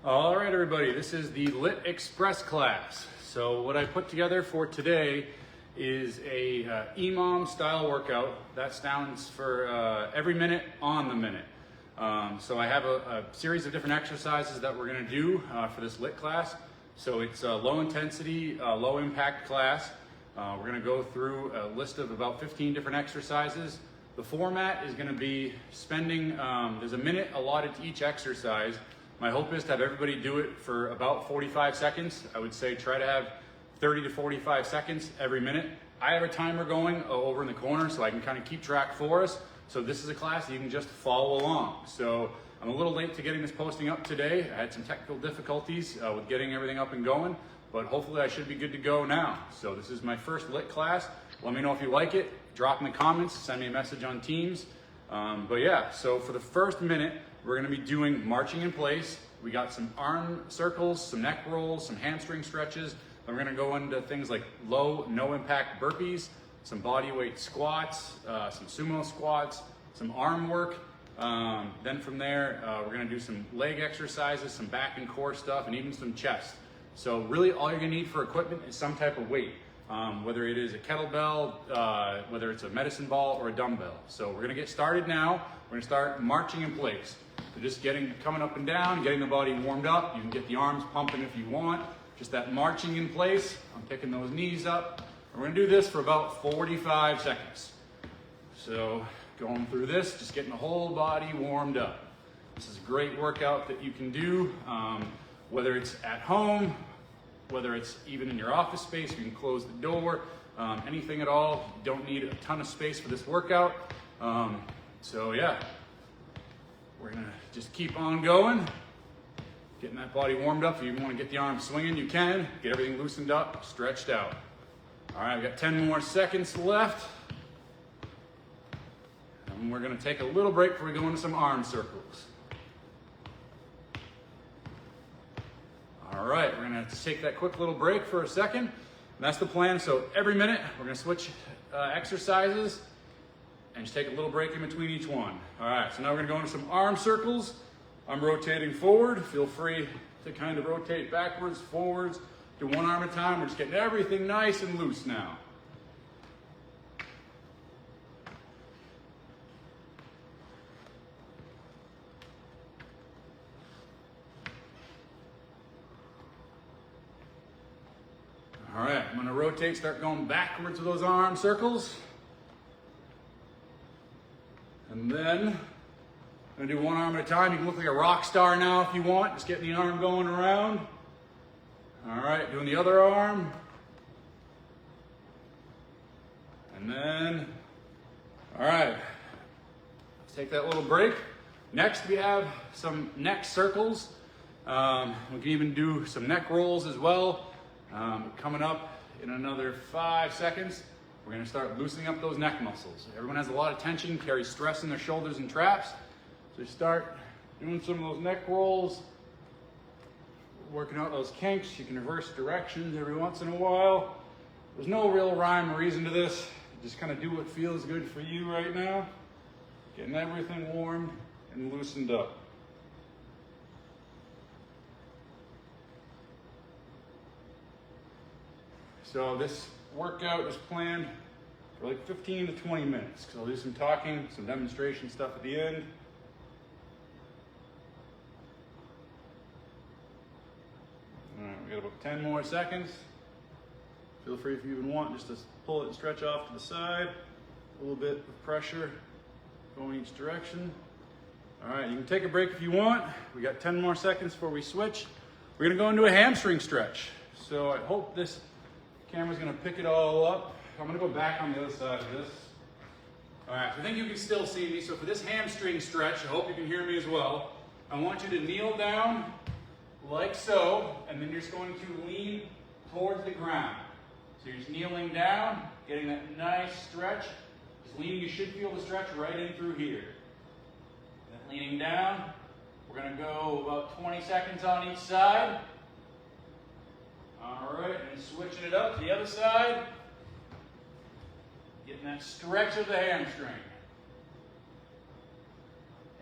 All right, everybody, this is the Lit Express class. So what I put together for today is a EMOM style workout. That stands for every minute on the minute. So I have a series of different exercises that we're gonna do for this Lit class. So it's a low intensity, low impact class. We're gonna go through a list of about 15 different exercises. The format is gonna be spending, there's a minute allotted to each exercise. My hope is to have everybody do it for about 45 seconds. I would say try to have 30 to 45 seconds every minute. I have a timer going over in the corner so I can kind of keep track for us. So this is a class you can just follow along. So I'm a little late to getting this posting up today. I had some technical difficulties with getting everything up and going, but hopefully I should be good to go now. So this is my first Lit class. Let me know if you like it. Drop in the comments, send me a message on Teams. But yeah, so for the first minute, we're gonna be doing marching in place. We got some arm circles, some neck rolls, some hamstring stretches. Then we're gonna go into things like low, no impact burpees, some body weight squats, some sumo squats, some arm work. Then from there, we're gonna do some leg exercises, some back and core stuff, and even some chest. So really all you're gonna need for equipment is some type of weight. Whether it is a kettlebell, whether it's a medicine ball or a dumbbell. So we're gonna get started now. We're gonna start marching in place. So just coming up and down, getting the body warmed up. You can get the arms pumping if you want. Just that marching in place. I'm picking those knees up. And we're gonna do this for about 45 seconds. So going through this, just getting the whole body warmed up. This is a great workout that you can do, whether it's at home, whether it's even in your office space, you can close the door, anything at all. You don't need a ton of space for this workout. So yeah, we're gonna just keep on going, getting that body warmed up. If you wanna get the arms swinging, you can. Get everything loosened up, stretched out. All right, we've got 10 more seconds left. And we're gonna take a little break before we go into some arm circles. All right, we're gonna take that quick little break for a second. And that's the plan. So every minute, we're gonna switch exercises and just take a little break in between each one. All right, so now we're gonna go into some arm circles. I'm rotating forward. Feel free to kind of rotate backwards, forwards. Do one arm at a time. We're just getting everything nice and loose now. All right, I'm gonna rotate, start going backwards with those arm circles. And then I'm gonna do one arm at a time. You can look like a rock star now if you want, just getting the arm going around. All right, doing the other arm. And then, all right, let's take that little break. Next, we have some neck circles. We can even do some neck rolls as well. Coming up in another 5 seconds, we're gonna start loosening up those neck muscles. Everyone has a lot of tension, carries stress in their shoulders and traps. So start doing some of those neck rolls, working out those kinks. You can reverse directions every once in a while. There's no real rhyme or reason to this. Just kind of do what feels good for you right now. Getting everything warmed and loosened up. So this workout is planned for like 15 to 20 minutes. So I'll do some talking, some demonstration stuff at the end. All right, we got about 10 more seconds. Feel free if you even want just to pull it and stretch off to the side. A little bit of pressure going each direction. All right, you can take a break if you want. We got 10 more seconds before we switch. We're gonna go into a hamstring stretch. So I hope this camera's gonna pick it all up. I'm gonna go back on the other side of this. All right, so I think you can still see me. So for this hamstring stretch, I hope you can hear me as well. I want you to kneel down like so, and then you're just going to lean towards the ground. So you're just kneeling down, getting that nice stretch. Just leaning, you should feel the stretch right in through here. Then leaning down, we're gonna go about 20 seconds on each side. All right, and switching it up to the other side. Getting that stretch of the hamstring.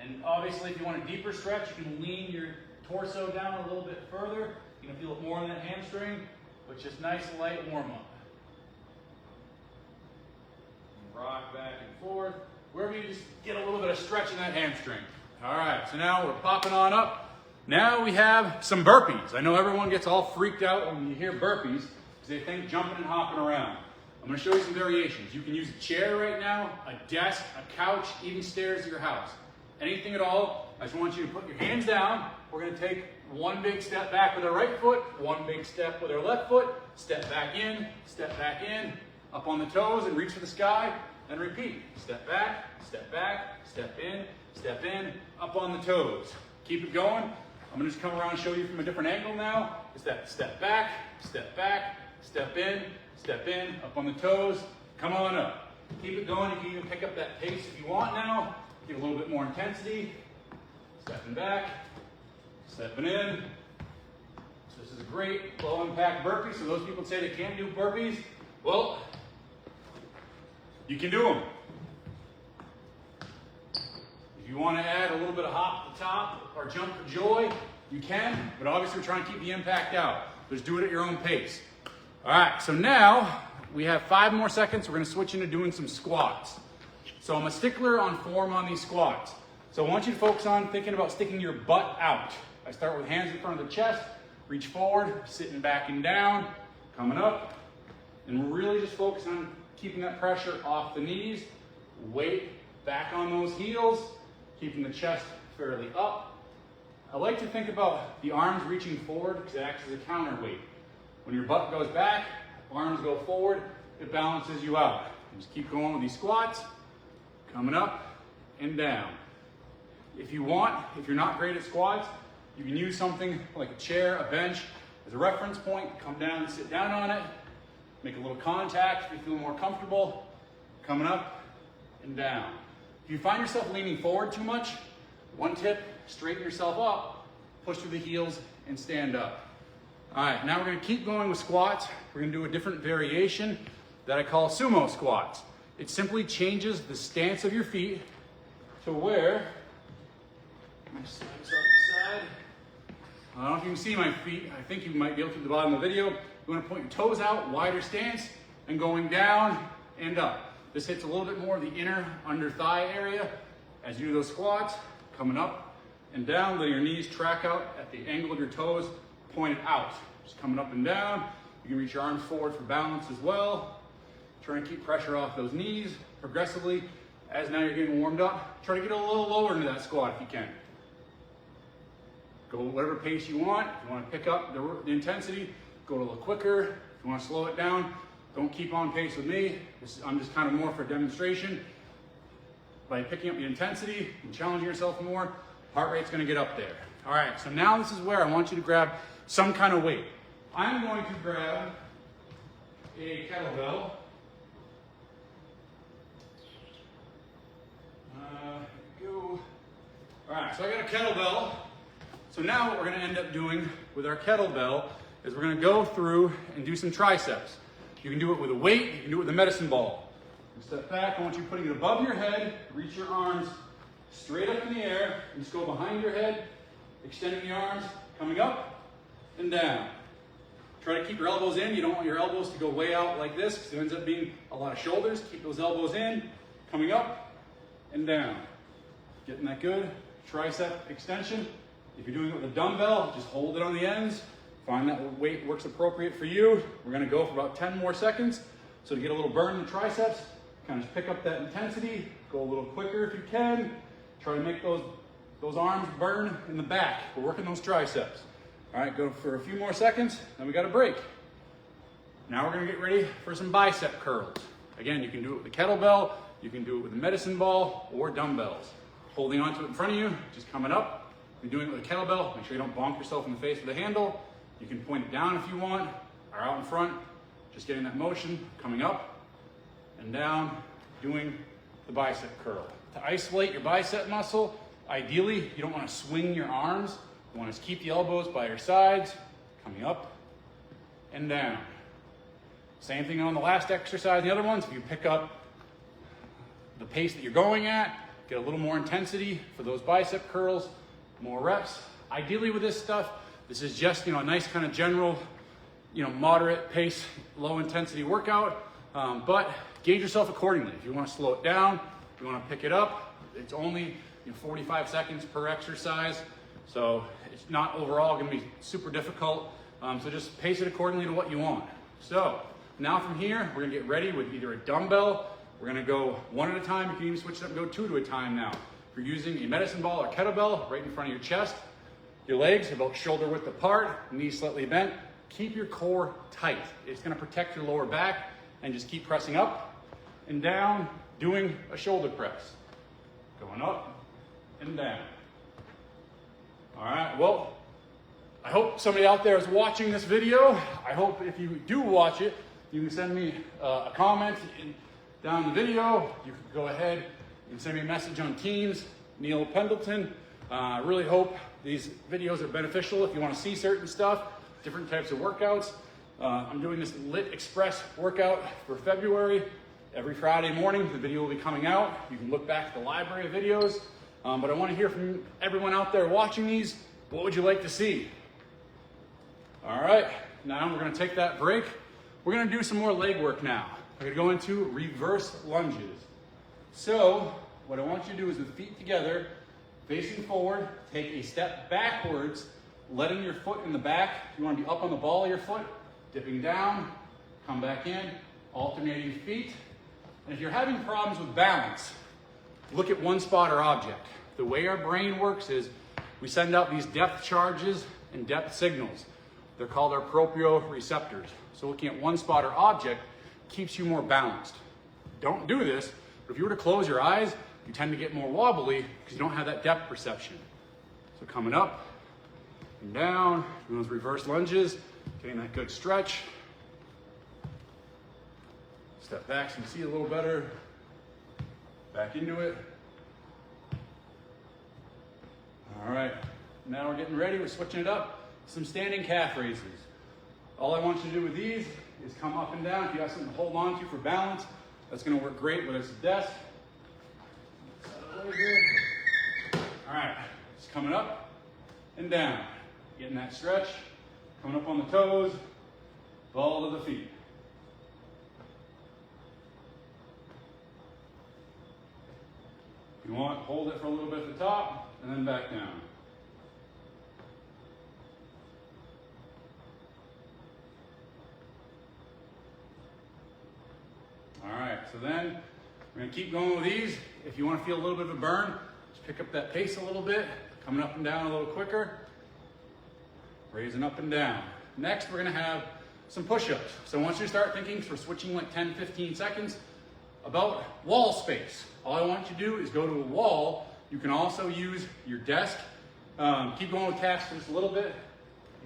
And obviously, if you want a deeper stretch, you can lean your torso down a little bit further. You can feel it more in that hamstring, but just nice light warm up. Rock back and forth, wherever you just get a little bit of stretch in that hamstring. All right, so now we're popping on up. Now we have some burpees. I know everyone gets all freaked out when you hear burpees because they think jumping and hopping around. I'm going to show you some variations. You can use a chair right now, a desk, a couch, even stairs to your house. Anything at all. I just want you to put your hands down. We're going to take one big step back with our right foot, one big step with our left foot, step back in, up on the toes and reach for the sky, and repeat. Step back, step in, up on the toes. Keep it going. I'm going to just come around and show you from a different angle now. It's that step back, step in, up on the toes, come on up. Keep it going. You can even pick up that pace if you want now. Get a little bit more intensity. Stepping back, stepping in. So this is a great low impact burpee. So those people say they can't do burpees, well, you can do them. If you want to add a little bit of hop at the top or jump for joy, you can, but obviously we're trying to keep the impact out. Just do it at your own pace. All right, so now we have 5 more seconds. We're going to switch into doing some squats. So I'm a stickler on form on these squats. So I want you to focus on thinking about sticking your butt out. I start with hands in front of the chest, reach forward, sitting back and down, coming up, and really just focus on keeping that pressure off the knees, weight back on those heels, keeping the chest fairly up. I like to think about the arms reaching forward because it acts as a counterweight. When your butt goes back, arms go forward, it balances you out. Just keep going with these squats, coming up and down. If you want, if you're not great at squats, you can use something like a chair, a bench as a reference point. Come down and sit down on it. Make a little contact if you feel more comfortable. Coming up and down. If you find yourself leaning forward too much, one tip, straighten yourself up, push through the heels and stand up. All right, now we're going to keep going with squats. We're going to do a different variation that I call sumo squats. It simply changes the stance of your feet to where, let me slide this off the side. I don't know if you can see my feet. I think you might be able to at the bottom of the video. You want to point your toes out, wider stance, and going down and up. This hits a little bit more of the inner under thigh area as you do those squats, coming up and down, letting your knees track out at the angle of your toes, pointed out. Just coming up and down. You can reach your arms forward for balance as well. Try and keep pressure off those knees progressively. As now you're getting warmed up, try to get a little lower into that squat if you can. Go whatever pace you want. If you want to pick up the intensity, go a little quicker. If you want to slow it down, don't keep on pace with me. I'm just kind of more for demonstration. By picking up the intensity and challenging yourself more, heart rate's going to get up there. All right, so now this is where I want you to grab some kind of weight. I'm going to grab a kettlebell. Go. All right, so I got a kettlebell. So now what we're going to end up doing with our kettlebell is we're going to go through and do some triceps. You can do it with a weight, you can do it with a medicine ball. Step back, I want you putting it above your head, reach your arms straight up in the air, and just go behind your head, extending the arms, coming up and down. Try to keep your elbows in. You don't want your elbows to go way out like this because it ends up being a lot of shoulders. Keep those elbows in, coming up and down. Getting that good tricep extension. If you're doing it with a dumbbell, just hold it on the ends. Find that weight works appropriate for you. We're going to go for about 10 more seconds. So to get a little burn in the triceps, kind of pick up that intensity. Go a little quicker if you can. Try to make those arms burn in the back. We're working those triceps. All right, go for a few more seconds, then we got a break. Now we're going to get ready for some bicep curls. Again, you can do it with a kettlebell, you can do it with a medicine ball or dumbbells. Holding onto it in front of you, just coming up. If you're doing it with a kettlebell, make sure you don't bonk yourself in the face with the handle. You can point it down if you want, or out in front. Just getting that motion, coming up and down, doing the bicep curl. To isolate your bicep muscle, ideally, you don't want to swing your arms. You want to keep the elbows by your sides, coming up and down. Same thing on the last exercise, the other ones. If you pick up the pace that you're going at, get a little more intensity for those bicep curls, more reps. ideally with this stuff, this is just, a nice kind of general, moderate pace, low intensity workout, but gauge yourself accordingly. If you want to slow it down, if you want to pick it up, it's only 45 seconds per exercise. So it's not overall going to be super difficult. So just pace it accordingly to what you want. So now from here, we're going to get ready with either a dumbbell. We're going to go one at a time. You can even switch it up and go two at a time now. If you're using a medicine ball or kettlebell right in front of your chest, your legs about shoulder width apart, knees slightly bent. Keep your core tight. It's going to protect your lower back, and just keep pressing up and down, doing a shoulder press. Going up and down. All right, well, I hope somebody out there is watching this video. I hope if you do watch it, you can send me a comment down the video. You can go ahead and send me a message on Teams, Neil Pendleton. I really hope these videos are beneficial if you want to see certain stuff, different types of workouts. I'm doing this Liit Express workout for February. Every Friday morning, the video will be coming out. You can look back at the library of videos. But I want to hear from everyone out there watching these. What would you like to see? All right, now we're going to take that break. We're going to do some more leg work now. We're going to go into reverse lunges. So what I want you to do is with feet together, facing forward, take a step backwards, letting your foot in the back. You want to be up on the ball of your foot, dipping down, come back in, alternating feet. And if you're having problems with balance, look at one spot or object. The way our brain works is we send out these depth charges and depth signals. They're called our proprioceptors. So looking at one spot or object keeps you more balanced. Don't do this, but if you were to close your eyes, you tend to get more wobbly because you don't have that depth perception. So coming up and down, doing those reverse lunges, getting that good stretch. Step back so you can see a little better. Back into it. All right, now we're getting ready. We're switching it up. Some standing calf raises. All I want you to do with these is come up and down. If you have something to hold on to for balance, that's going to work great, whether it's a desk. All right, just coming up and down. Getting that stretch. Coming up on the toes. Ball to the feet. If you want, hold it for a little bit at the top, and then back down. All right, so then we're going to keep going with these. If you want to feel a little bit of a burn, just pick up that pace a little bit, coming up and down a little quicker, raising up and down. Next, we're going to have some push-ups. So once you start thinking for switching like 10, 15 seconds, about wall space. All I want you to do is go to a wall. You can also use your desk. Keep going with calves for just a little bit.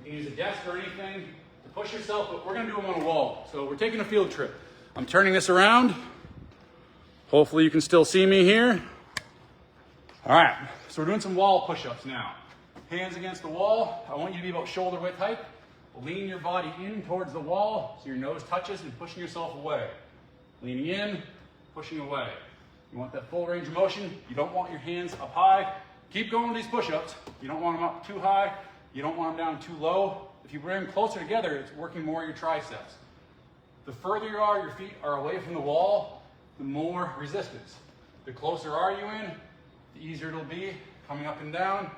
You can use a desk or anything to push yourself, but we're going to do them on a wall. So we're taking a field trip. I'm turning this around. Hopefully you can still see me here. All right, so we're doing some wall push-ups now. Hands against the wall. I want you to be about shoulder width height. Lean your body in towards the wall so your nose touches and pushing yourself away. Leaning in, pushing away. You want that full range of motion. You don't want your hands up high. Keep going with these push-ups. You don't want them up too high. You don't want them down too low. If you bring them closer together, it's working more your triceps. The further you are, your feet are away from the wall, the more resistance. The closer are you in, the easier it'll be coming up and down,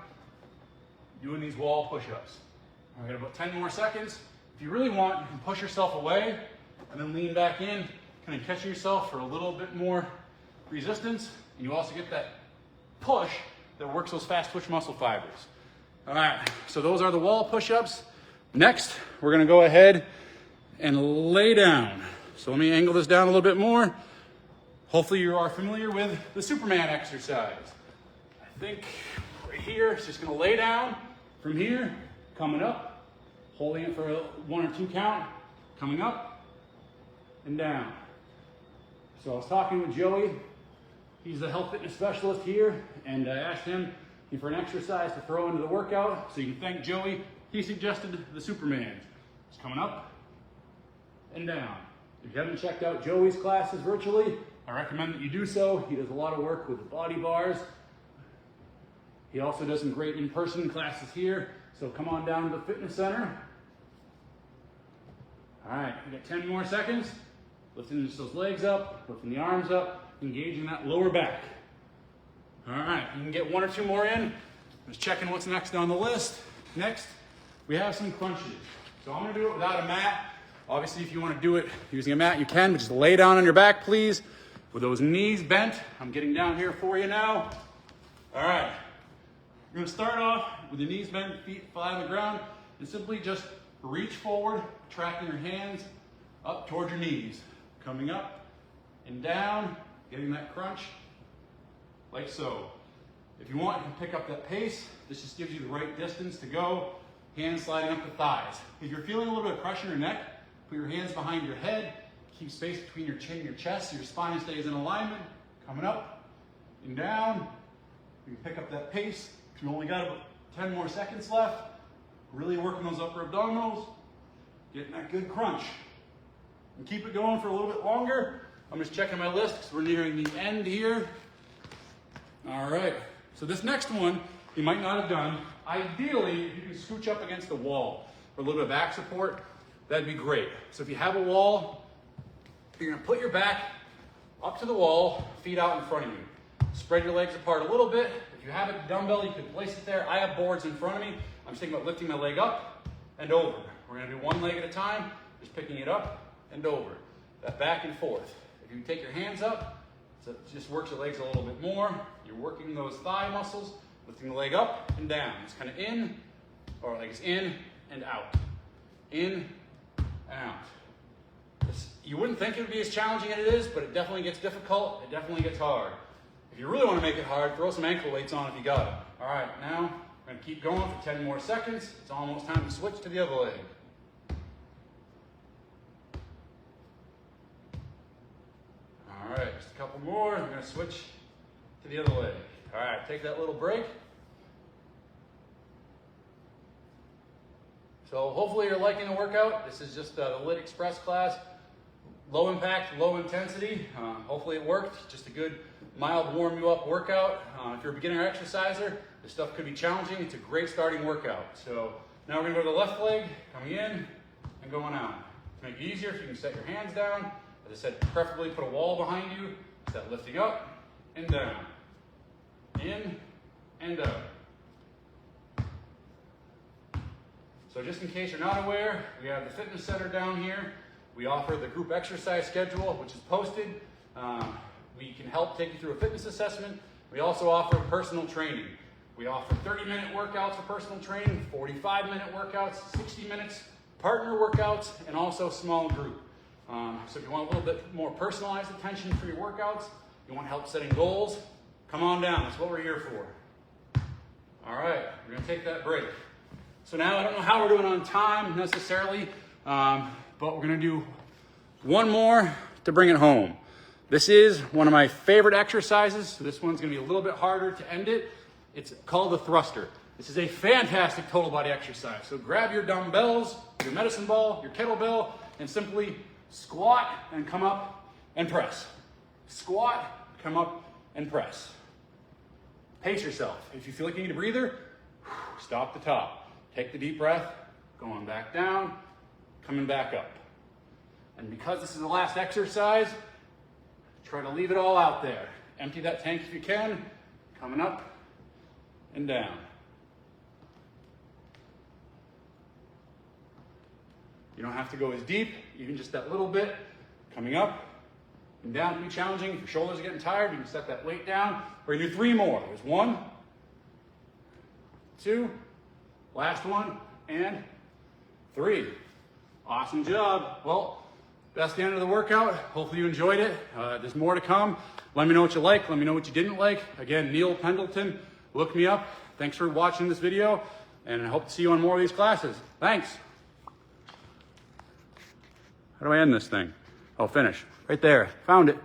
doing these wall push-ups. I got about 10 more seconds. If you really want, you can push yourself away and then lean back in, kind of catching yourself for a little bit more resistance. And you also get that push that works those fast twitch muscle fibers. All right, so those are the wall push-ups. Next, we're gonna go ahead and lay down. So let me angle this down a little bit more. Hopefully you are familiar with the Superman exercise. I think right here, it's just gonna lay down from here, coming up, holding it for a 1 or 2 count, coming up and down. So I was talking with Joey. He's the health fitness specialist here, and I asked him for an exercise to throw into the workout. So you can thank Joey. He suggested the Superman. It's coming up and down. If you haven't checked out Joey's classes virtually, I recommend that you do so. He does a lot of work with the body bars. He also does some great in-person classes here. So come on down to the fitness center. All right, you got 10 more seconds. Lifting just those legs up, lifting the arms up, engaging that lower back. All right, you can get 1 or 2 more in. Just checking what's next on the list. Next, we have some crunches. So I'm gonna do it without a mat. Obviously, if you wanna do it using a mat, you can, but just lay down on your back, please. With those knees bent, I'm getting down here for you now. All right, you're gonna start off with your knees bent, feet flat on the ground, and simply just reach forward, tracking your hands up towards your knees. Coming up and down, getting that crunch, like so. If you want, you can pick up that pace. This just gives you the right distance to go. Hands sliding up the thighs. If you're feeling a little bit of pressure in your neck, put your hands behind your head. Keep space between your chin and your chest so your spine stays in alignment. Coming up and down. You can pick up that pace. You only got about 10 more seconds left. Really working those upper abdominals. Getting that good crunch. And keep it going for a little bit longer. I'm just checking my list because we're nearing the end here. All right, so this next one you might not have done. Ideally, if you can scooch up against the wall for a little bit of back support, that'd be great. So if you have a wall, you're gonna put your back up to the wall, feet out in front of you. Spread your legs apart a little bit. If you have a dumbbell, you can place it there. I have boards in front of me. I'm just thinking about lifting my leg up and over. We're gonna do one leg at a time, just picking it up and over. That back and forth. If you take your hands up, so it just works your legs a little bit more. You're working those thigh muscles, lifting the leg up and down. It's kind of in, or legs in and out. In and out. You wouldn't think it would be as challenging as it is, but it definitely gets difficult. It definitely gets hard. If you really want to make it hard, throw some ankle weights on if you got them. All right, now we're going to keep going for 10 more seconds. It's almost time to switch to the other leg. All right, just a couple more. We're going to switch to the other leg. All right, take that little break. So hopefully you're liking the workout. This is just the Liit Express class. Low impact, low intensity. Hopefully it worked. Just a good, mild, warm you up workout. If you're a beginner exerciser, this stuff could be challenging. It's a great starting workout. So now we're gonna go to the left leg, coming in and going out. To make it easier, if you can set your hands down. As I said, preferably put a wall behind you. Set lifting up and down. In and out. So just in case you're not aware, we have the fitness center down here. We offer the group exercise schedule, which is posted. We can help take you through a fitness assessment. We also offer personal training. We offer 30-minute workouts for personal training, 45-minute workouts, 60 minutes partner workouts, and also small group. So if you want a little bit more personalized attention for your workouts, you want help setting goals, come on down. That's what we're here for. All right, we're gonna take that break. So now I don't know how we're doing on time necessarily, but we're gonna do one more to bring it home. This is one of my favorite exercises. So this one's gonna be a little bit harder to end it. It's called the thruster. This is a fantastic total body exercise. So grab your dumbbells, your medicine ball, your kettlebell, and simply squat and come up and press. Squat, come up and press. Pace yourself. If you feel like you need a breather, stop the top. Take the deep breath, going back down, coming back up. And because this is the last exercise, try to leave it all out there. Empty that tank if you can, coming up and down. You don't have to go as deep, even just that little bit. Coming up and down can be challenging. If your shoulders are getting tired, you can set that weight down. We're gonna do 3 more. There's 1, 2, last one, and 3. Awesome job. Well, that's the end of the workout. Hopefully you enjoyed it. There's more to come. Let me know what you like. Let me know what you didn't like. Again, Neil Pendleton, look me up. Thanks for watching this video, and I hope to see you on more of these classes. Thanks. How do I end this thing? Oh, finish. Right there. Found it.